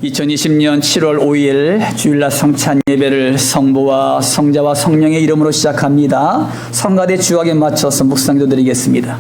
2020년 7월 5일 주일날 성찬 예배를 성부와 성자와 성령의 이름으로 시작합니다. 성가대 주악에 맞춰서 묵상도 드리겠습니다.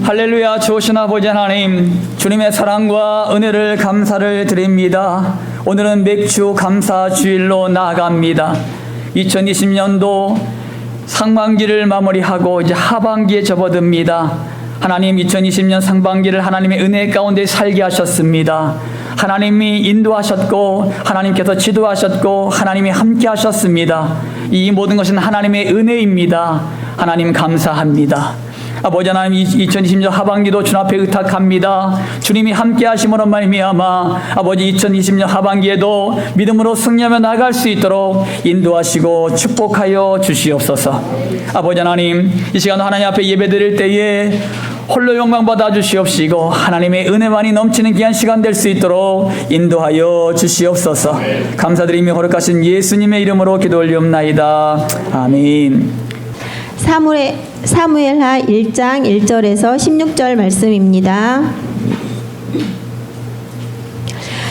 할렐루야. 좋으신 아버지 하나님, 주님의 사랑과 은혜를 감사를 드립니다. 오늘은 맥주 감사 주일로 나아갑니다. 2020년도 상반기를 마무리하고 이제 하반기에 접어듭니다. 하나님, 2020년 상반기를 하나님의 은혜 가운데 살게 하셨습니다. 하나님이 인도하셨고 하나님께서 지도하셨고 하나님이 함께 하셨습니다. 이 모든 것은 하나님의 은혜입니다. 하나님 감사합니다. 아버지 하나님, 2020년 하반기도 주님 앞에 의탁합니다. 주님이 함께 하심으로 말미암아 아버지 2020년 하반기에도 믿음으로 승리하며 나아갈 수 있도록 인도하시고 축복하여 주시옵소서. 아버지 하나님, 이 시간 하나님 앞에 예배드릴 때에 홀로 영광 받아 주시옵시고 하나님의 은혜만이 넘치는 귀한 시간 될 수 있도록 인도하여 주시옵소서. 감사드리며 거룩하신 예수님의 이름으로 기도 올리옵나이다. 아멘. 사무엘하 1장 1절에서 16절 말씀입니다.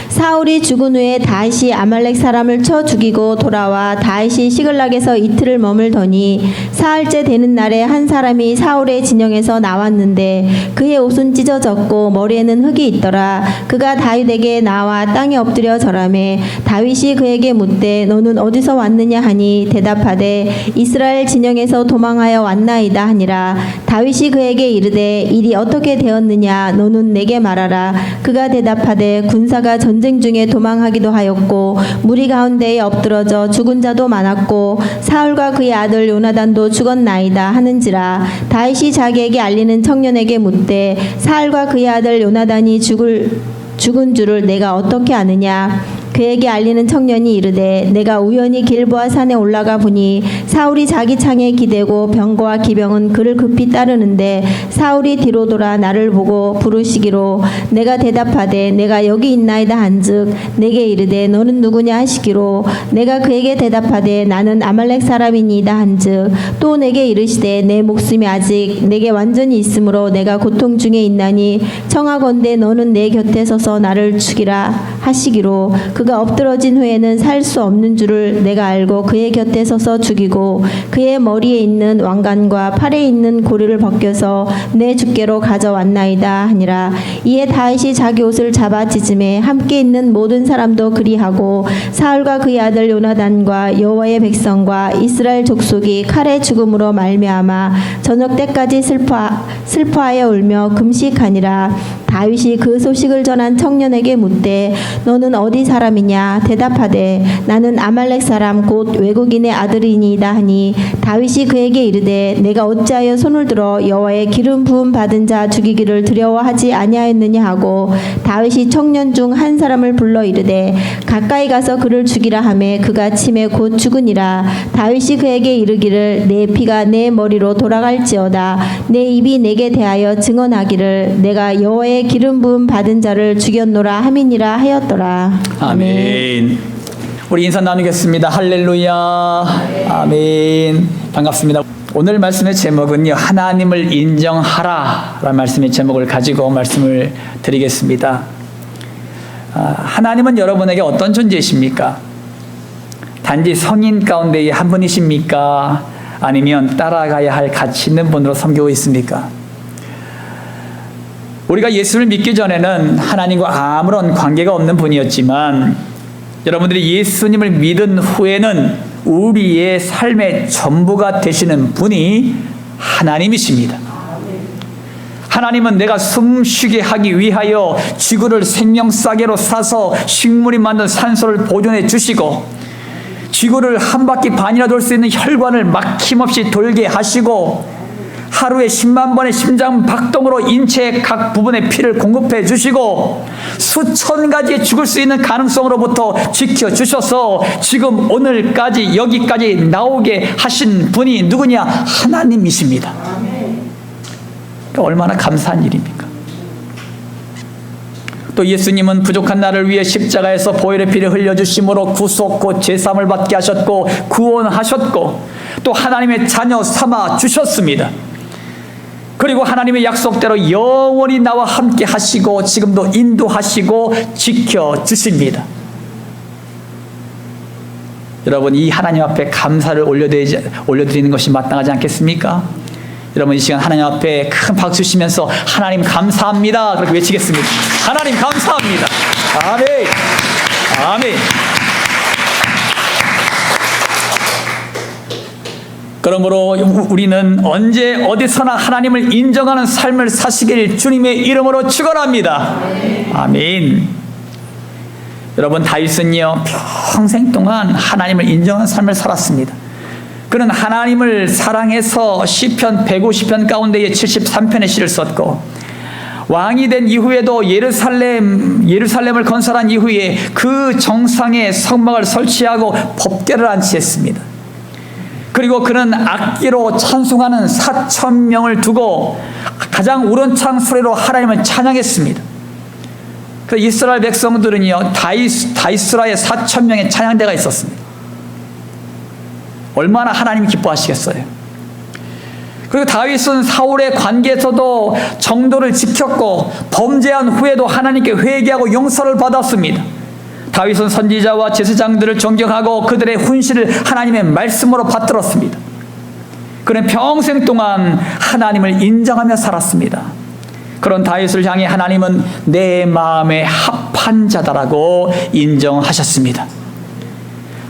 사울이 죽은 후에 다윗이 아말렉 사람을 쳐 죽이고 돌아와 다윗이 시글락에서 이틀을 머물더니 사흘째 되는 날에 한 사람이 사울의 진영에서 나왔는데 그의 옷은 찢어졌고 머리에는 흙이 있더라. 그가 다윗에게 나와 땅에 엎드려 절하매 다윗이 그에게 묻되 너는 어디서 왔느냐 하니 대답하되 이스라엘 진영에서 도망하여 왔나이다 하니라. 다윗이 그에게 이르되 일이 어떻게 되었느냐 너는 내게 말하라. 그가 대답하되 군사가 전쟁 중에 도망하기도 하였고 무리 가운데에 엎드러져 죽은 자도 많았고 사울과 그의 아들 요나단도 죽었나이다 하는지라. 다윗이 자기에게 알리는 청년에게 묻되 사울과 그의 아들 요나단이 죽은 줄을 내가 어떻게 아느냐. 그에게 알리는 청년이 이르되 내가 우연히 길보아 산에 올라가 보니 사울이 자기 창에 기대고 병거와 기병은 그를 급히 따르는데 사울이 뒤로 돌아 나를 보고 부르시기로 내가 대답하되 내가 여기 있나이다 한즉 내게 이르되 너는 누구냐 하시기로 내가 그에게 대답하되 나는 아말렉 사람이니이다 한즉 또 내게 이르시되 내 목숨이 아직 내게 완전히 있으므로 내가 고통 중에 있나니 청하건대 너는 내 곁에 서서 나를 죽이라 하시기로 그가 엎드러진 후에는 살 수 없는 줄을 내가 알고 그의 곁에 서서 죽이고 그의 머리에 있는 왕관과 팔에 있는 고리를 벗겨서 내 주께로 가져왔나이다 하니라. 이에 다윗이 자기 옷을 잡아 찢음에 함께 있는 모든 사람도 그리하고 사울과 그의 아들 요나단과 여호와의 백성과 이스라엘 족속이 칼의 죽음으로 말미암아 저녁 때까지 슬퍼하여 울며 금식하니라. 다윗이 그 소식을 전한 청년에게 묻되 너는 어디 사람이냐 대답하되 나는 아말렉 사람 곧 외국인의 아들이니이다 하니 다윗이 그에게 이르되 내가 어찌하여 손을 들어 여호와의 기름 부음 받은 자 죽이기를 두려워하지 아니하였느냐 하고 다윗이 청년 중 한 사람을 불러 이르되 가까이 가서 그를 죽이라 하매 그가 침에 곧 죽으니라. 다윗이 그에게 이르기를 내 피가 내 머리로 돌아갈지어다 내 입이 내게 대하여 증언하기를 내가 여호와의 기름 부음 받은 자를 죽였노라 함이니라 하였더라. 아멘. 우리 인사 나누겠습니다. 할렐루야. 아멘. 반갑습니다. 오늘 말씀의 제목은요, 하나님을 인정하라 라는 말씀의 제목을 가지고 말씀을 드리겠습니다. 하나님은 여러분에게 어떤 존재이십니까? 단지 성인 가운데의 한 분이십니까? 아니면 따라가야 할 가치 있는 분으로 섬기고 있습니까? 우리가 예수를 믿기 전에는 하나님과 아무런 관계가 없는 분이었지만 여러분들이 예수님을 믿은 후에는 우리의 삶의 전부가 되시는 분이 하나님이십니다. 하나님은 내가 숨쉬게 하기 위하여 지구를 생명싸개로 싸서 식물이 만든 산소를 보존해 주시고 지구를 한 바퀴 반이나 돌 수 있는 혈관을 막힘없이 돌게 하시고 하루에 10만 번의 심장 박동으로 인체의 각 부분에 피를 공급해 주시고 수천 가지의 죽을 수 있는 가능성으로부터 지켜주셔서 지금 오늘까지 여기까지 나오게 하신 분이 누구냐? 하나님이십니다. 그러니까 얼마나 감사한 일입니까? 또 예수님은 부족한 나를 위해 십자가에서 보혈의 피를 흘려주심으로 구속 곧 제사함을 받게 하셨고 구원하셨고 또 하나님의 자녀 삼아 주셨습니다. 그리고 하나님의 약속대로 영원히 나와 함께 하시고 지금도 인도하시고 지켜주십니다. 여러분, 이 하나님 앞에 감사를 올려드리는 것이 마땅하지 않겠습니까? 여러분, 이 시간 하나님 앞에 큰 박수 치면서 하나님 감사합니다 그렇게 외치겠습니다. 하나님 감사합니다. 아멘. 아멘. 그러므로 우리는 언제 어디서나 하나님을 인정하는 삶을 사시길 주님의 이름으로 축원합니다. 아멘. 여러분, 다윗은요 평생 동안 하나님을 인정하는 삶을 살았습니다. 그는 하나님을 사랑해서 시편 150편 가운데에 73편의 시를 썼고 왕이 된 이후에도 예루살렘을 건설한 이후에 그 정상에 성막을 설치하고 법궤를 안치했습니다. 그리고 그는 악기로 찬송하는 4,000명을 두고 가장 우렁찬 소리로 하나님을 찬양했습니다. 그 이스라엘 백성들은요 다이스라에 4,000명의 찬양대가 있었습니다. 얼마나 하나님이 기뻐하시겠어요. 그리고 다윗은 사울의 관계에서도 정도를 지켰고 범죄한 후에도 하나님께 회개하고 용서를 받았습니다. 다윗은 선지자와 제사장들을 존경하고 그들의 훈시를 하나님의 말씀으로 받들었습니다. 그는 평생 동안 하나님을 인정하며 살았습니다. 그런 다윗을 향해 하나님은 내 마음에 합한 자다라고 인정하셨습니다.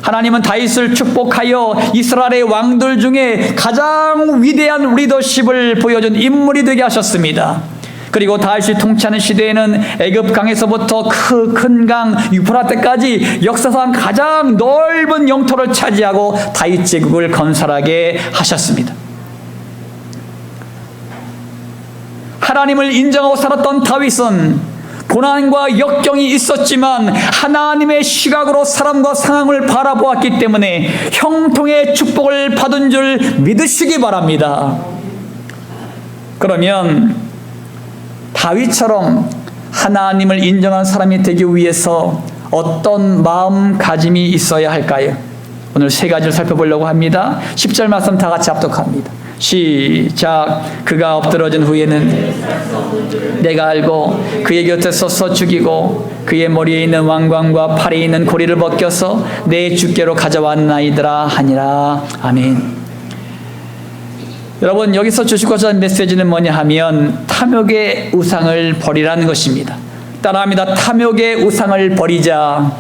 하나님은 다윗을 축복하여 이스라엘의 왕들 중에 가장 위대한 리더십을 보여준 인물이 되게 하셨습니다. 그리고 다윗이 통치하는 시대에는 애굽 강에서부터 그 큰 강 유프라테까지 역사상 가장 넓은 영토를 차지하고 다윗 제국을 건설하게 하셨습니다. 하나님을 인정하고 살았던 다윗은 고난과 역경이 있었지만 하나님의 시각으로 사람과 상황을 바라보았기 때문에 형통의 축복을 받은 줄 믿으시기 바랍니다. 그러면 다윗처럼 하나님을 인정한 사람이 되기 위해서 어떤 마음가짐이 있어야 할까요? 오늘 세 가지를 살펴보려고 합니다. 10절 말씀 다 같이 합독합니다. 시작. 그가 엎드러진 후에는 내가 알고 그의 곁에 서서 죽이고 그의 머리에 있는 왕관과 팔에 있는 고리를 벗겨서 내 주께로 가져왔나이더라 하니라. 아멘. 여러분, 여기서 주시고자 하는 메시지는 뭐냐 하면 탐욕의 우상을 버리라는 것입니다. 따라합니다. 탐욕의 우상을 버리자.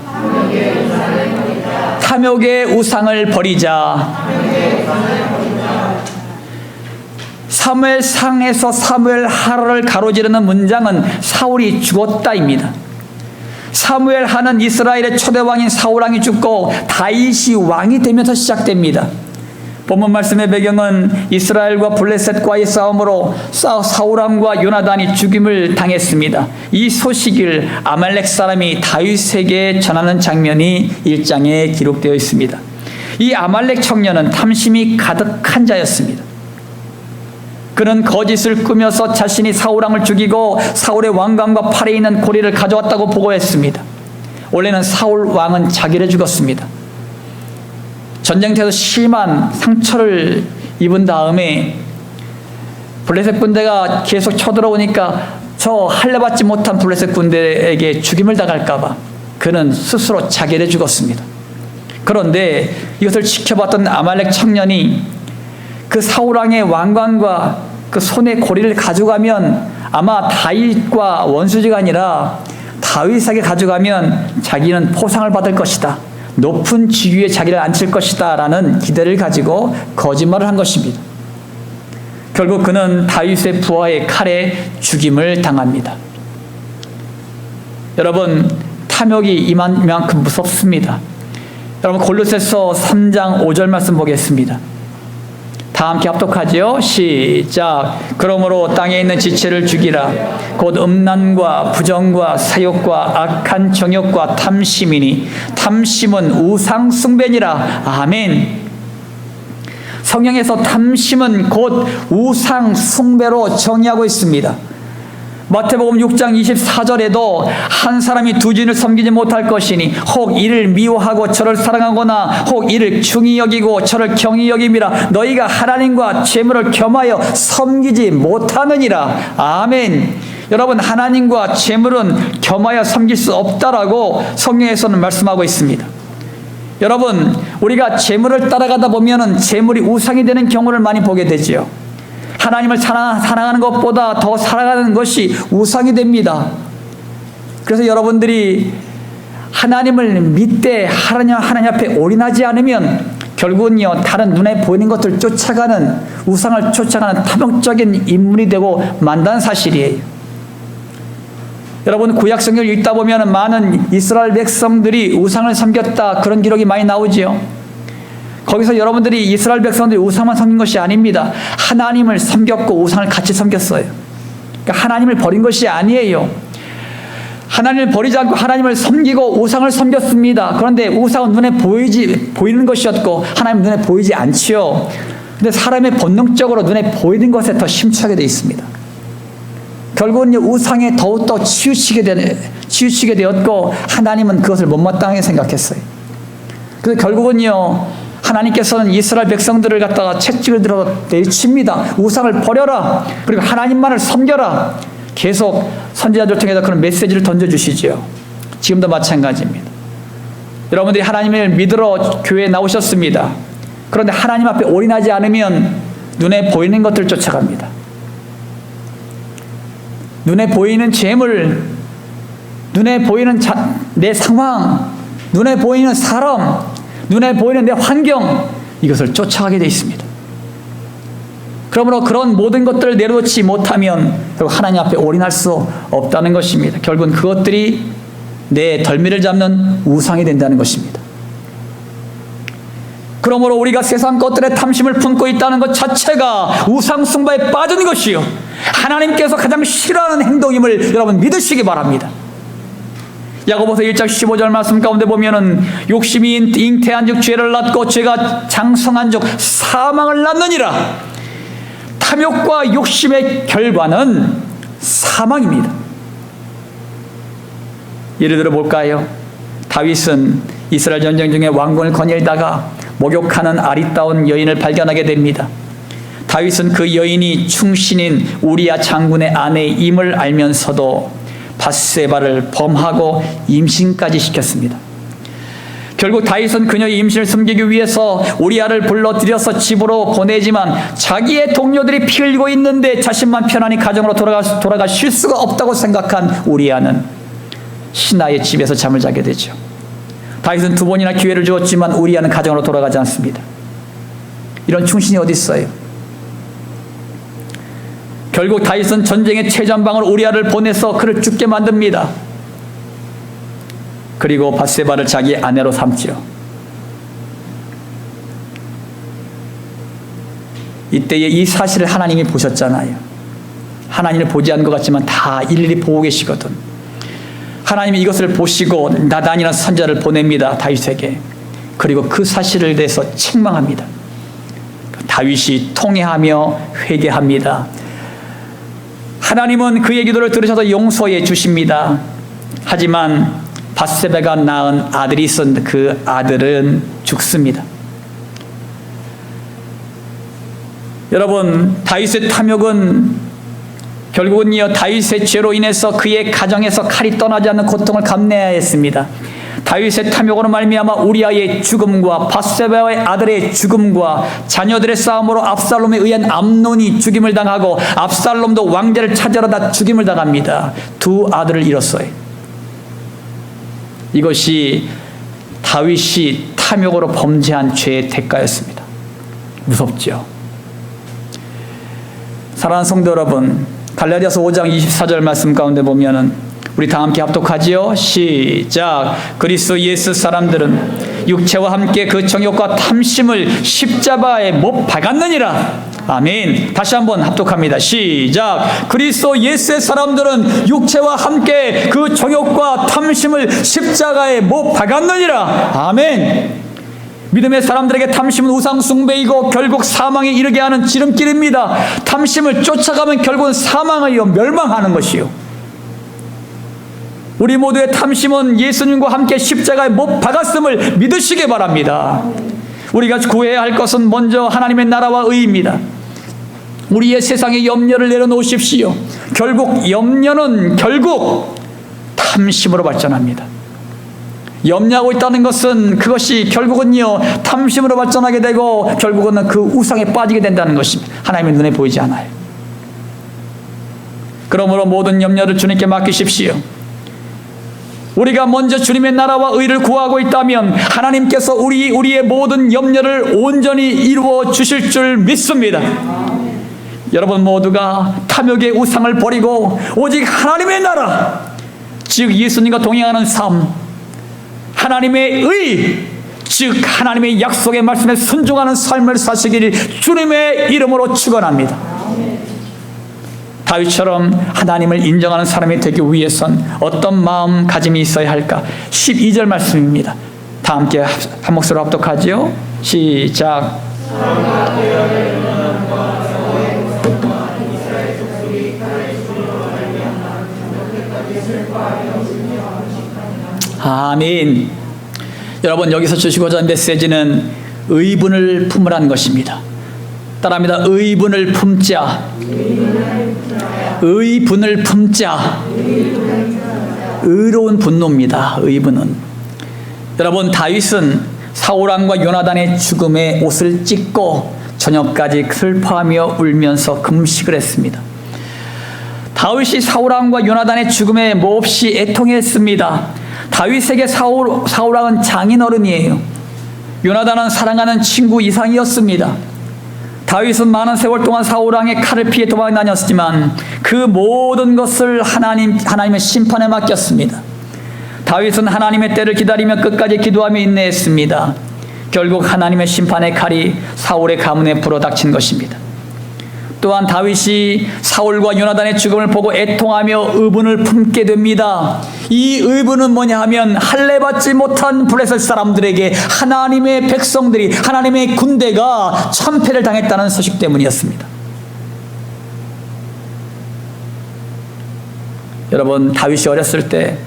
탐욕의 우상을 버리자. 사무엘상에서 사무엘 하를 가로지르는 문장은 사울이 죽었다입니다. 사무엘 하는 이스라엘의 초대왕인 사울왕이 죽고 다윗이 왕이 되면서 시작됩니다. 본문 말씀의 배경은 이스라엘과 블레셋과의 싸움으로 사울왕과 요나단이 죽임을 당했습니다. 이 소식을 아말렉 사람이 다윗에게 전하는 장면이 1장에 기록되어 있습니다. 이 아말렉 청년은 탐심이 가득한 자였습니다. 그는 거짓을 꾸며서 자신이 사울왕을 죽이고 사울의 왕관과 팔에 있는 고리를 가져왔다고 보고했습니다. 원래는 사울 왕은 자기를 죽었습니다. 전쟁터에서 심한 상처를 입은 다음에 블레셋 군대가 계속 쳐들어오니까 저 할례받지 못한 블레셋 군대에게 죽임을 당할까봐 그는 스스로 자기를 죽었습니다. 그런데 이것을 지켜봤던 아말렉 청년이 그 사울왕의 왕관과 그 손에 고리를 가져가면 아마 다윗과 원수지가 아니라 다윗에게 가져가면 자기는 포상을 받을 것이다. 높은 지위에 자기를 앉힐 것이다 라는 기대를 가지고 거짓말을 한 것입니다. 결국 그는 다윗의 부하의 칼에 죽임을 당합니다. 여러분, 탐욕이 이만큼 무섭습니다. 여러분, 골로새서 3장 5절 말씀 보겠습니다. 다 함께 합독하지요. 시작. 그러므로 땅에 있는 지체를 죽이라. 곧 음란과 부정과 사욕과 악한 정욕과 탐심이니 탐심은 우상 숭배니라. 아멘. 성경에서 탐심은 곧 우상 숭배로 정의하고 있습니다. 마태복음 6장 24절에도 한 사람이 두 주인을 섬기지 못할 것이니 혹 이를 미워하고 저를 사랑하거나 혹 이를 중히 여기고 저를 경히 여김이라. 너희가 하나님과 재물을 겸하여 섬기지 못하느니라. 아멘. 여러분, 하나님과 재물은 겸하여 섬길 수 없다라고 성경에서는 말씀하고 있습니다. 여러분, 우리가 재물을 따라가다 보면은 재물이 우상이 되는 경우를 많이 보게 되지요. 하나님을 사랑하는 것보다 더 사랑하는 것이 우상이 됩니다. 그래서 여러분들이 하나님을 믿되 하나님 앞에 올인하지 않으면 결국은요, 다른 눈에 보이는 것들 쫓아가는, 우상을 쫓아가는 탐욕적인 인물이 되고 만다는 사실이에요. 여러분, 구약 성경을 읽다 보면 많은 이스라엘 백성들이 우상을 섬겼다, 그런 기록이 많이 나오지요. 거기서 여러분들이 이스라엘 백성들이 우상만 섬긴 것이 아닙니다. 하나님을 섬겼고 우상을 같이 섬겼어요. 그러니까 하나님을 버린 것이 아니에요. 하나님을 버리지 않고 하나님을 섬기고 우상을 섬겼습니다. 그런데 우상은 눈에 보이는 것이었고 하나님 눈에 보이지 않지요. 근데 사람의 본능적으로 눈에 보이는 것에 더 심취하게 되어 있습니다. 결국은 우상에 더욱더 치우치게 되었고 하나님은 그것을 못마땅하게 생각했어요. 그래서 결국은요, 하나님께서는 이스라엘 백성들을 갖다가 채찍을 들어 내리칩니다. 우상을 버려라. 그리고 하나님만을 섬겨라. 계속 선지자들 통해서 그런 메시지를 던져주시죠. 지금도 마찬가지입니다. 여러분들이 하나님을 믿으러 교회에 나오셨습니다. 그런데 하나님 앞에 올인하지 않으면 눈에 보이는 것들 쫓아갑니다. 눈에 보이는 재물, 눈에 보이는 내 상황, 눈에 보이는 사람, 눈에 보이는 내 환경, 이것을 쫓아가게 되어 있습니다. 그러므로 그런 모든 것들을 내려놓지 못하면 결국 하나님 앞에 올인할 수 없다는 것입니다. 결국은 그것들이 내 덜미를 잡는 우상이 된다는 것입니다. 그러므로 우리가 세상 것들의 탐심을 품고 있다는 것 자체가 우상 숭배에 빠진 것이요, 하나님께서 가장 싫어하는 행동임을 여러분 믿으시기 바랍니다. 야고보서 1장 15절 말씀 가운데 보면은 욕심이 잉태한 즉 죄를 낳고 죄가 장성한 즉 사망을 낳느니라. 탐욕과 욕심의 결과는 사망입니다. 예를 들어 볼까요? 다윗은 이스라엘 전쟁 중에 왕궁을 거닐다가 목욕하는 아리따운 여인을 발견하게 됩니다. 다윗은 그 여인이 충신인 우리야 장군의 아내임을 알면서도 밧세바를 범하고 임신까지 시켰습니다. 결국 다윗은 그녀의 임신을 숨기기 위해서 우리아를 불러들여서 집으로 보내지만 자기의 동료들이 피 흘리고 있는데 자신만 편안히 가정으로 돌아가실 수가 없다고 생각한 우리아는 신하의 집에서 잠을 자게 되죠. 다윗은 2번이나 기회를 주었지만 우리아는 가정으로 돌아가지 않습니다. 이런 충신이 어디 있어요? 결국 다윗은 전쟁의 최전방으로 우리아를 보내서 그를 죽게 만듭니다. 그리고 밧세바를 자기 아내로 삼지요. 이때에 이 사실을 하나님이 보셨잖아요. 하나님을 보지 않은 것 같지만 다 일일이 보고 계시거든. 하나님이 이것을 보시고 나단이라는 선지자를 보냅니다. 다윗에게. 그리고 그 사실을 대해서 책망합니다. 다윗이 통회하며 회개합니다. 하나님은 그의 기도를 들으셔서 용서해 주십니다. 하지만 밧세바가 낳은 아들이 있었는데 그 아들은 죽습니다. 여러분, 다윗의 탐욕은 결국은요, 다윗의 죄로 인해서 그의 가정에서 칼이 떠나지 않는 고통을 감내해야 했습니다. 다윗의 탐욕으로 말미암아 우리아의 죽음과 밧세바의 아들의 죽음과 자녀들의 싸움으로 압살롬에 의한 암논이 죽임을 당하고 압살롬도 왕자를 찾으러 다 죽임을 당합니다. 2 아들을 잃었어요. 이것이 다윗이 탐욕으로 범죄한 죄의 대가였습니다. 무섭죠? 사랑하는 성도 여러분, 갈라디아서 5장 24절 말씀 가운데 보면은 우리 다 함께 합독하지요. 시작. 그리스도 예수 사람들은 육체와 함께 그 정욕과 탐심을 십자가에 못 박았느니라. 아멘. 다시 한번 합독합니다. 시작. 그리스도 예수의 사람들은 육체와 함께 그 정욕과 탐심을 십자가에 못 박았느니라. 아멘. 믿음의 사람들에게 탐심은 우상 숭배이고 결국 사망에 이르게 하는 지름길입니다. 탐심을 쫓아가면 결국은 사망하여 멸망하는 것이요. 우리 모두의 탐심은 예수님과 함께 십자가에 못 박았음을 믿으시기 바랍니다. 우리가 구해야 할 것은 먼저 하나님의 나라와 의입니다. 우리의 세상의 염려를 내려놓으십시오. 염려는 결국 탐심으로 발전합니다. 염려하고 있다는 것은 그것이 결국은요 탐심으로 발전하게 되고 결국은 그 우상에 빠지게 된다는 것입니다. 하나님의 눈에 보이지 않아요. 그러므로 모든 염려를 주님께 맡기십시오. 우리가 먼저 주님의 나라와 의를 구하고 있다면 하나님께서 우리의 모든 염려를 온전히 이루어 주실 줄 믿습니다. 여러분 모두가 탐욕의 우상을 버리고 오직 하나님의 나라, 즉 예수님과 동행하는 삶, 하나님의 의, 즉 하나님의 약속의 말씀에 순종하는 삶을 사시기를 주님의 이름으로 축원합니다. 다윗처럼 하나님을 인정하는 사람이 되기 위해선 어떤 마음가짐이 있어야 할까? 12절 말씀입니다. 다 함께 한 목소리로 합독하지요. 시작. 아멘. 여러분 여기서 주시고자 하는 메시지는 의분을 품으라는 것입니다. 따라합니다. 의분을 품자. 의분을 품자. 의로운 분노입니다. 의분은. 여러분 다윗은 사울왕과 요나단의 죽음에 옷을 찢고 저녁까지 슬퍼하며 울면서 금식을 했습니다. 다윗이 사울왕과 요나단의 죽음에 몹시 애통했습니다. 다윗에게 사울왕은 장인어른이에요. 요나단은 사랑하는 친구 이상이었습니다. 다윗은 많은 세월 동안 사울왕의 칼을 피해 도망 다녔지만 그 모든 것을 하나님의 심판에 맡겼습니다. 다윗은 하나님의 때를 기다리며 끝까지 기도하며 인내했습니다. 결국 하나님의 심판의 칼이 사울의 가문에 불어닥친 것입니다. 또한 다윗이 사울과 요나단의 죽음을 보고 애통하며 의분을 품게 됩니다. 이 의분은 뭐냐 하면 할례받지 못한 블레셋 사람들에게 하나님의 백성들이, 하나님의 군대가 참패를 당했다는 소식 때문이었습니다. 여러분 다윗이 어렸을 때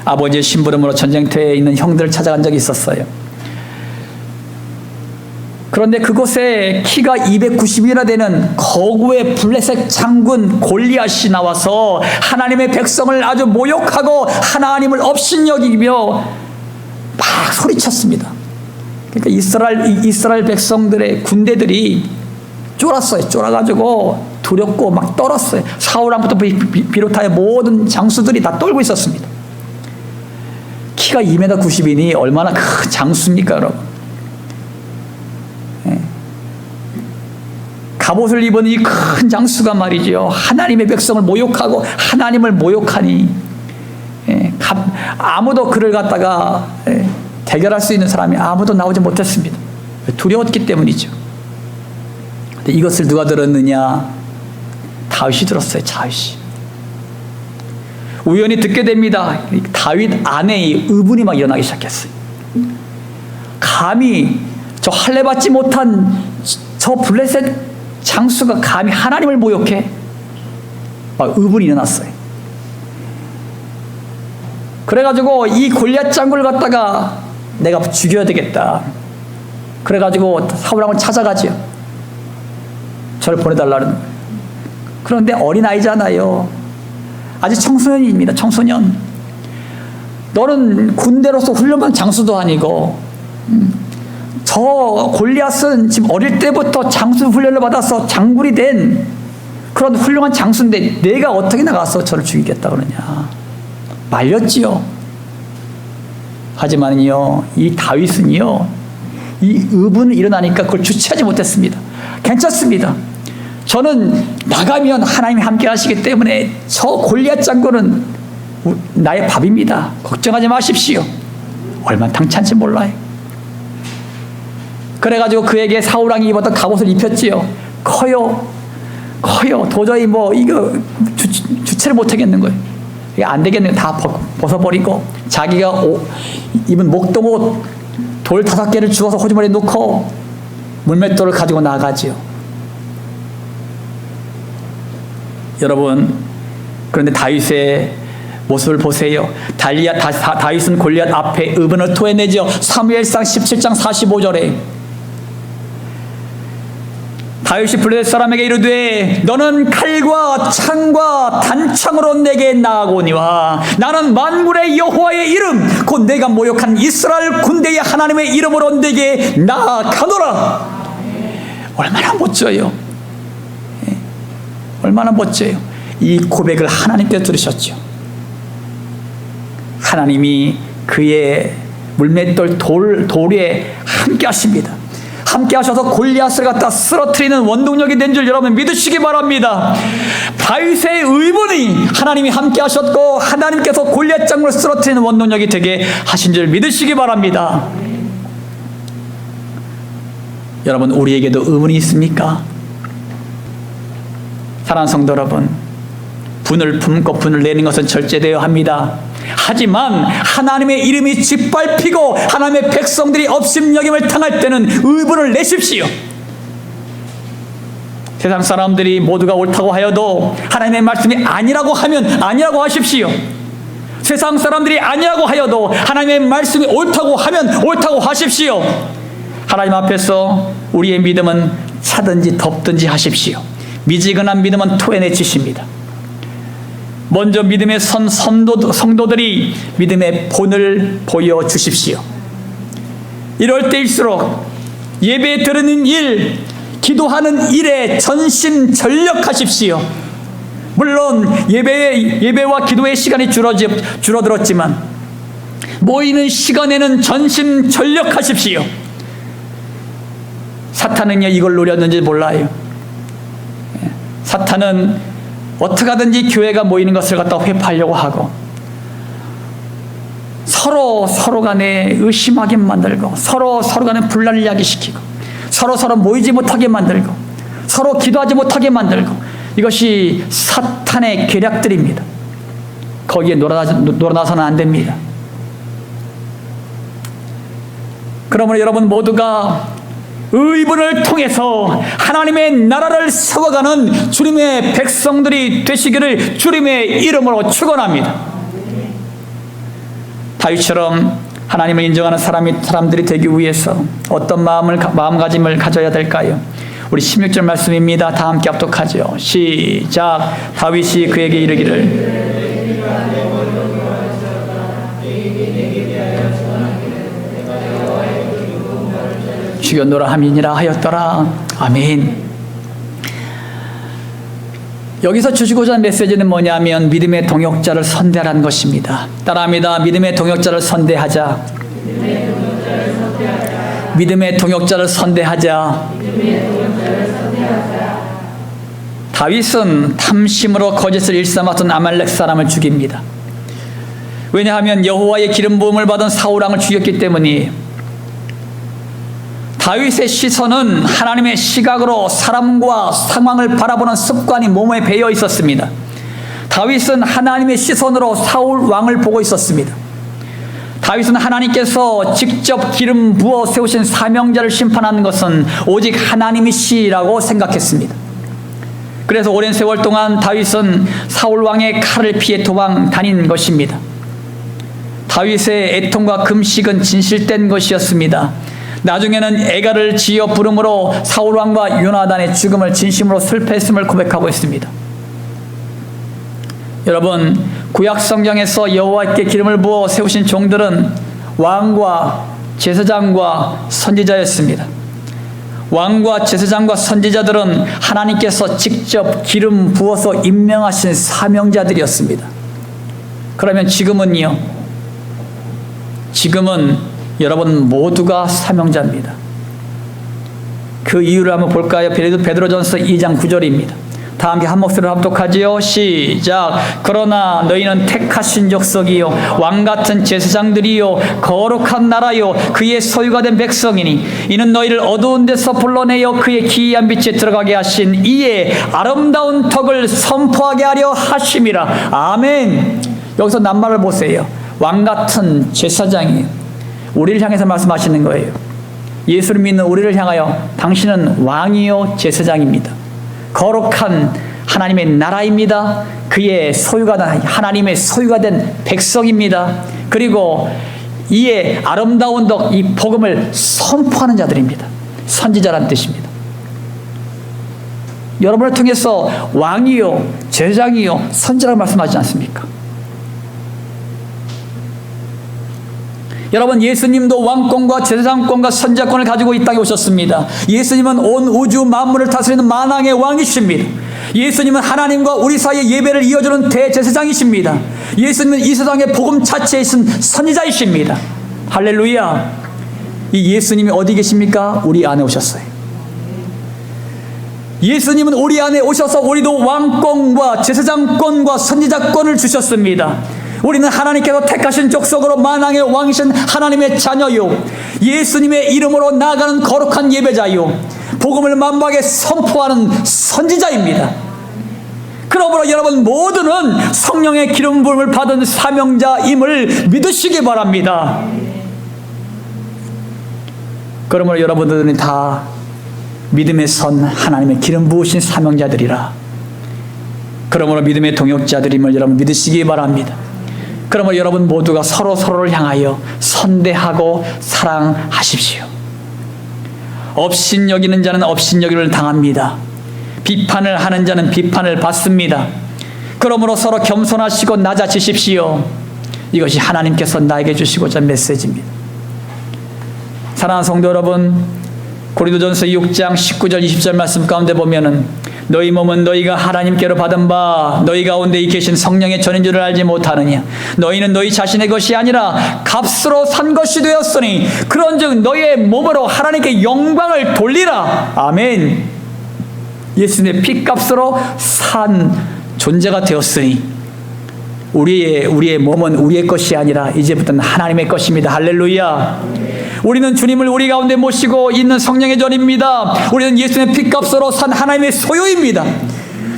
아버지의 심부름으로 전쟁터에 있는 형들을 찾아간 적이 있었어요. 그런데 그곳에 키가 290이나 되는 거구의 블레셋 장군 골리앗이 나와서 하나님의 백성을 아주 모욕하고 하나님을 업신여기며 막 소리쳤습니다. 그러니까 이스라엘 백성들의 군대들이 쫄았어요. 쫄아가지고 두렵고 막 떨었어요. 사울왕부터 비롯하여 모든 장수들이 다 떨고 있었습니다. 키가 2m 90이니 얼마나 큰 장수입니까, 여러분? 갑옷을 입은 이 큰 장수가 말이죠. 하나님의 백성을 모욕하고 하나님을 모욕하니 아무도 그를 갖다가 대결할 수 있는 사람이 아무도 나오지 못했습니다. 두려웠기 때문이죠. 근데 이것을 누가 들었느냐? 다윗이 들었어요. 다윗이. 우연히 듣게 됩니다. 다윗 아내의 의분이 막 일어나기 시작했어요. 감히 저 할례받지 못한 저 블레셋 장수가 감히 하나님을 모욕해? 막 의분이 일어났어요. 그래가지고 이 골리앗 장군을 갖다가 내가 죽여야 되겠다. 그래가지고 사울왕을 찾아가죠. 저를 보내달라는 거예요. 그런데 어린아이잖아요. 아직 청소년입니다. 청소년. 너는 군대로서 훈련받은 장수도 아니고 저 골리앗은 지금 어릴 때부터 장수 훈련을 받아서 장군이 된 그런 훌륭한 장수인데 내가 어떻게 나가서 저를 죽이겠다 그러냐. 말렸지요. 하지만요, 이 다윗은요, 이 의분이 일어나니까 그걸 주체하지 못했습니다. 괜찮습니다. 저는 나가면 하나님이 함께 하시기 때문에 저 골리앗 장군은 나의 밥입니다. 걱정하지 마십시오. 얼마나 당찬지 몰라요. 그래가지고 그에게 사울왕이 입었던 갑옷을 입혔지요. 커요. 도저히 뭐 이거 주체를 못하겠는 거예요. 이게 안 되겠네요. 다 벗어버리고 자기가 입은 목동옷 돌 5개를 주워서 호주머니에 넣고 물맷돌을 가지고 나가지요. 여러분, 그런데 다윗의 모습을 보세요. 다윗은 골리앗 앞에 의분을 토해내죠. 사무엘상 17장 45절에 다윗이 블레셋 사람에게 이르되 너는 칼과 창과 단창으로 내게 나아오니와 나는 만군의 여호와의 이름 곧 내가 모욕한 이스라엘 군대의 하나님의 이름으로 내게 나아가노라. 얼마나 멋져요. 얼마나 멋져요. 이 고백을 하나님께서 들으셨죠. 하나님이 그의 물맷돌 돌에 함께 하십니다. 함께 하셔서 골리앗을 갖다 쓰러뜨리는 원동력이 된 줄 여러분 믿으시기 바랍니다. 다윗의 의분이 하나님이 함께 하셨고 하나님께서 골리앗 장군을 쓰러뜨리는 원동력이 되게 하신 줄 믿으시기 바랍니다. 여러분, 우리에게도 의분이 있습니까? 사랑하는 성도 여러분, 분을 품고 분을 내는 것은 절제되어야 합니다. 하지만 하나님의 이름이 짓밟히고 하나님의 백성들이 업심여김을 당할 때는 의분을 내십시오. 세상 사람들이 모두가 옳다고 하여도 하나님의 말씀이 아니라고 하면 아니라고 하십시오. 세상 사람들이 아니라고 하여도 하나님의 말씀이 옳다고 하면 옳다고 하십시오. 하나님 앞에서 우리의 믿음은 차든지 덥든지 하십시오. 미지근한 믿음은 토해내치십니다. 먼저 믿음의 성도들이 믿음의 본을 보여주십시오. 이럴 때일수록 예배 드리는 일, 기도하는 일에 전심전력하십시오. 물론 예배와 기도의 시간이 줄어들었지만 모이는 시간에는 전심전력하십시오. 사탄은요, 이걸 노렸는지 몰라요. 사탄은 어떻게 하든지 교회가 모이는 것을 갖다 회파하려고 하고 서로 간에 의심하게 만들고 서로 간에 분란을 야기시키고 서로 모이지 못하게 만들고 서로 기도하지 못하게 만들고 이것이 사탄의 계략들입니다. 거기에 놀아나서는 안 됩니다. 그러므로 여러분 모두가 의분을 통해서 하나님의 나라를 세워가는 주님의 백성들이 되시기를 주님의 이름으로 축원합니다. 다윗처럼 하나님을 인정하는 사람들이 되기 위해서 어떤 마음가짐을 가져야 될까요? 우리 16절 말씀입니다. 다 함께 합독하죠. 시작. 다윗이 그에게 이르기를 죽였노라 함이니라 하였더라. 아멘. 여기서 주시고자 하는 메시지는 뭐냐면 믿음의 동역자를 선대하라는 것입니다. 따라합니다. 믿음의 동역자를 선대하자. 믿음의 동역자를 선대하자. 다윗은 탐심으로 거짓을 일삼았던 아말렉 사람을 죽입니다. 왜냐하면 여호와의 기름 부음을 받은 사울 왕을 죽였기 때문이에요. 다윗의 시선은 하나님의 시각으로 사람과 상황을 바라보는 습관이 몸에 배어 있었습니다. 다윗은 하나님의 시선으로 사울 왕을 보고 있었습니다. 다윗은 하나님께서 직접 기름 부어 세우신 사명자를 심판하는 것은 오직 하나님이시라고 생각했습니다. 그래서 오랜 세월 동안 다윗은 사울 왕의 칼을 피해 도망 다닌 것입니다. 다윗의 애통과 금식은 진실된 것이었습니다. 나중에는 애가를 지어 부름으로 사울 왕과 요나단의 죽음을 진심으로 슬퍼했음을 고백하고 있습니다. 여러분, 구약 성경에서 여호와께 기름을 부어 세우신 종들은 왕과 제사장과 선지자였습니다. 왕과 제사장과 선지자들은 하나님께서 직접 기름 부어서 임명하신 사명자들이었습니다. 그러면 지금은요? 지금은 여러분 모두가 사명자입니다. 그 이유를 한번 볼까요? 베드로전서 2장 9절입니다. 다 함께 한 목소리로 합독하지요. 시작. 그러나 너희는 택하신 족속이요 왕같은 제사장들이요 거룩한 나라요 그의 소유가 된 백성이니 이는 너희를 어두운 데서 불러내어 그의 기이한 빛에 들어가게 하신 이의 아름다운 덕을 선포하게 하려 하심이라. 아멘. 여기서 낱말을 보세요. 왕같은 제사장이 우리를 향해서 말씀하시는 거예요. 예수를 믿는 우리를 향하여 당신은 왕이요 제사장입니다. 거룩한 하나님의 나라입니다. 그의 소유가 된 하나님의 소유가 된 백성입니다. 그리고 이의 아름다운 덕, 이 복음을 선포하는 자들입니다. 선지자라는 뜻입니다. 여러분을 통해서 왕이요 제사장이요 선지자라고 말씀하지 않습니까? 여러분, 예수님도 왕권과 제사장권과 선지자권을 가지고 이 땅에 오셨습니다. 예수님은 온 우주 만물을 다스리는 만왕의 왕이십니다. 예수님은 하나님과 우리 사이의 예배를 이어주는 대제사장이십니다. 예수님은 이 세상의 복음 자체에 있는 선지자이십니다. 할렐루야. 이 예수님이 어디 계십니까? 우리 안에 오셨어요. 예수님은 우리 안에 오셔서 우리도 왕권과 제사장권과 선지자권을 주셨습니다. 우리는 하나님께서 택하신 족속으로 만왕의 왕이신 하나님의 자녀요 예수님의 이름으로 나아가는 거룩한 예배자요 복음을 만방에 선포하는 선지자입니다. 그러므로 여러분 모두는 성령의 기름 부음을 받은 사명자임을 믿으시기 바랍니다. 그러므로 여러분들은 다 믿음의 선 하나님의 기름 부으신 사명자들이라. 그러므로 믿음의 동역자들임을 여러분 믿으시기 바랍니다. 그러므로 여러분 모두가 서로를 향하여 선대하고 사랑하십시오. 업신여기는 자는 업신여기를 당합니다. 비판을 하는 자는 비판을 받습니다. 그러므로 서로 겸손하시고 낮아지십시오. 이것이 하나님께서 나에게 주시고자 한 메시지입니다. 사랑하는 성도 여러분, 고린도전서 6장 19절 20절 말씀 가운데 보면은 너희 몸은 너희가 하나님께로 받은 바 너희 가운데 계신 성령의 전인 줄을 알지 못하느냐. 너희는 너희 자신의 것이 아니라 값으로 산 것이 되었으니 그런즉 너희의 몸으로 하나님께 영광을 돌리라. 아멘. 예수님의 피값으로 산 존재가 되었으니 우리의 몸은 우리의 것이 아니라 이제부터는 하나님의 것입니다. 할렐루야. 우리는 주님을 우리 가운데 모시고 있는 성령의 전입니다. 우리는 예수님의 피값으로 산 하나님의 소유입니다.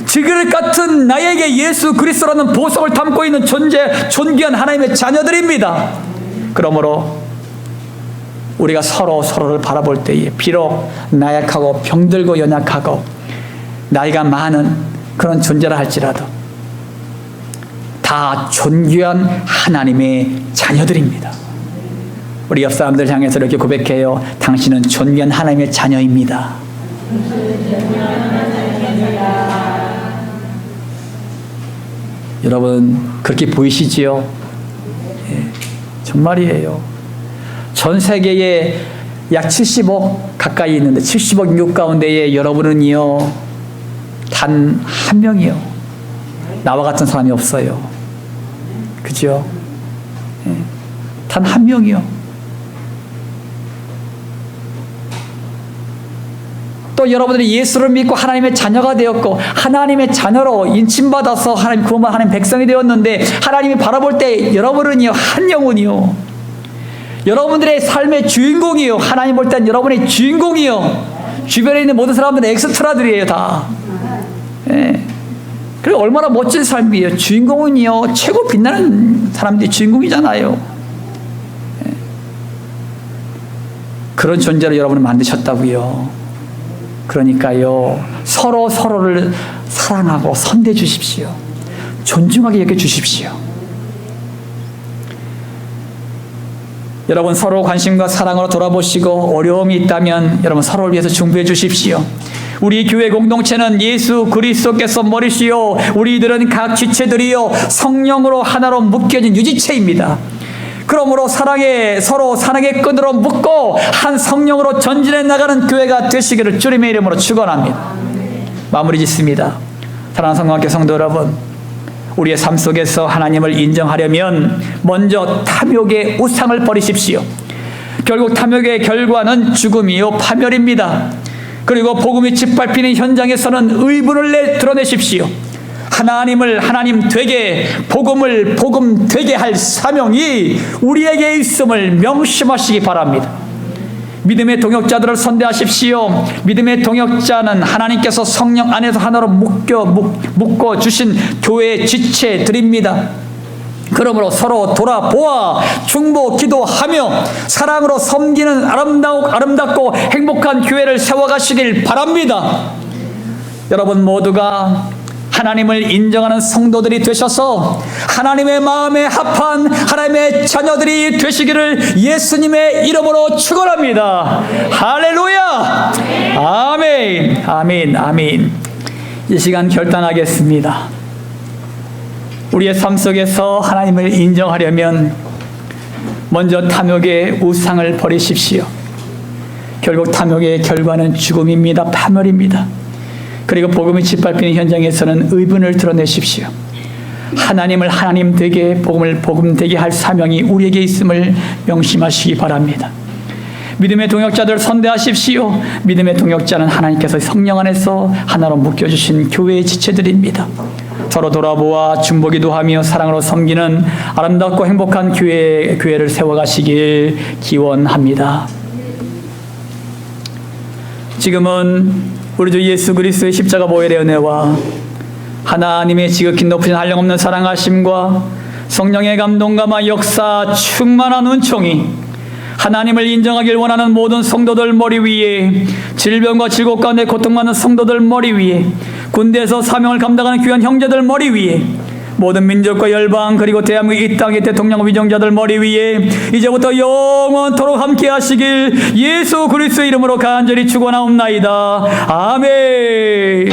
지글 같은 나에게 예수 그리스도라는 보석을 담고 있는 존귀한 하나님의 자녀들입니다. 그러므로 우리가 서로를 바라볼 때에 비록 나약하고 병들고 연약하고 나이가 많은 그런 존재라 할지라도 다 존귀한 하나님의 자녀들입니다. 우리 옆 사람들 향해서 이렇게 고백해요. 당신은 존귀한 하나님의 자녀입니다. 여러분 그렇게 보이시지요? 예, 정말이에요. 전 세계에 약 70억 가까이 있는데 70억 인구 가운데에 여러분은요 단 한 명이요 나와 같은 사람이 없어요. 그죠? 예, 단 한 명이요. 또 여러분들이 예수를 믿고 하나님의 자녀가 되었고 하나님의 자녀로 인침받아서 하나님 구원받은 하나님 백성이 되었는데 하나님이 바라볼 때 여러분은요 한 영혼이요 여러분들의 삶의 주인공이요 하나님 볼 땐 여러분의 주인공이요 주변에 있는 모든 사람들은 엑스트라들이에요 다. 예. 그리고 얼마나 멋진 삶이에요. 주인공은요 최고 빛나는 사람들이 주인공이잖아요. 예. 그런 존재로 여러분을 만드셨다고요. 그러니까요 서로를 사랑하고 선대해 주십시오. 존중하게 여겨 주십시오. 여러분 서로 관심과 사랑으로 돌아보시고 어려움이 있다면 여러분 서로를 위해서 중보해 주십시오. 우리 교회 공동체는 예수 그리스도께서 머리시요 우리들은 각 지체들이요 성령으로 하나로 묶여진 유지체입니다. 그러므로 서로 사랑의 끈으로 묶고 한 성령으로 전진해 나가는 교회가 되시기를 주님의 이름으로 축원합니다. 마무리 짓습니다. 사랑하는 성도님께 성도 여러분, 우리의 삶 속에서 하나님을 인정하려면 먼저 탐욕의 우상을 버리십시오. 결국 탐욕의 결과는 죽음이요 파멸입니다. 그리고 복음이 짓밟히는 현장에서는 의분을 드러내십시오. 하나님을 하나님 되게, 복음을 복음 되게 할 사명이 우리에게 있음을 명심하시기 바랍니다. 믿음의 동역자들을 선대하십시오. 믿음의 동역자는 하나님께서 성령 안에서 하나로 묶어 주신 교회의 지체들입니다. 그러므로 서로 돌아보아 중보 기도하며 사랑으로 섬기는 아름답고 행복한 교회를 세워가시길 바랍니다. 여러분 모두가 하나님을 인정하는 성도들이 되셔서 하나님의 마음에 합한 하나님의 자녀들이 되시기를 예수님의 이름으로 축원합니다. 할렐루야. 아멘. 아멘. 아멘. 이 시간 결단하겠습니다. 우리의 삶 속에서 하나님을 인정하려면 먼저 탐욕의 우상을 버리십시오. 결국 탐욕의 결과는 죽음입니다. 파멸입니다. 그리고 복음이 짓밟히는 현장에서는 의분을 드러내십시오. 하나님을 하나님 되게, 복음을 복음 되게 할 사명이 우리에게 있음을 명심하시기 바랍니다. 믿음의 동역자들 선대하십시오. 믿음의 동역자는 하나님께서 성령 안에서 하나로 묶여주신 교회의 지체들입니다. 서로 돌아보아 중보기도하며 사랑으로 섬기는 아름답고 행복한 교회를 세워가시길 기원합니다. 지금은 우리 주 예수 그리스도의 십자가 보혈의 은혜와 하나님의 지극히 높으신 한량없는 사랑하심과 성령의 감동감화 역사 충만한 은총이 하나님을 인정하길 원하는 모든 성도들 머리 위에, 질병과 질곡 가운데 고통받는 성도들 머리 위에, 군대에서 사명을 감당하는 귀한 형제들 머리 위에, 모든 민족과 열방 그리고 대한민국 이 땅의 대통령 위정자들 머리 위에 이제부터 영원토록 함께 하시길 예수 그리스도의 이름으로 간절히 축원하옵나이다. 아멘.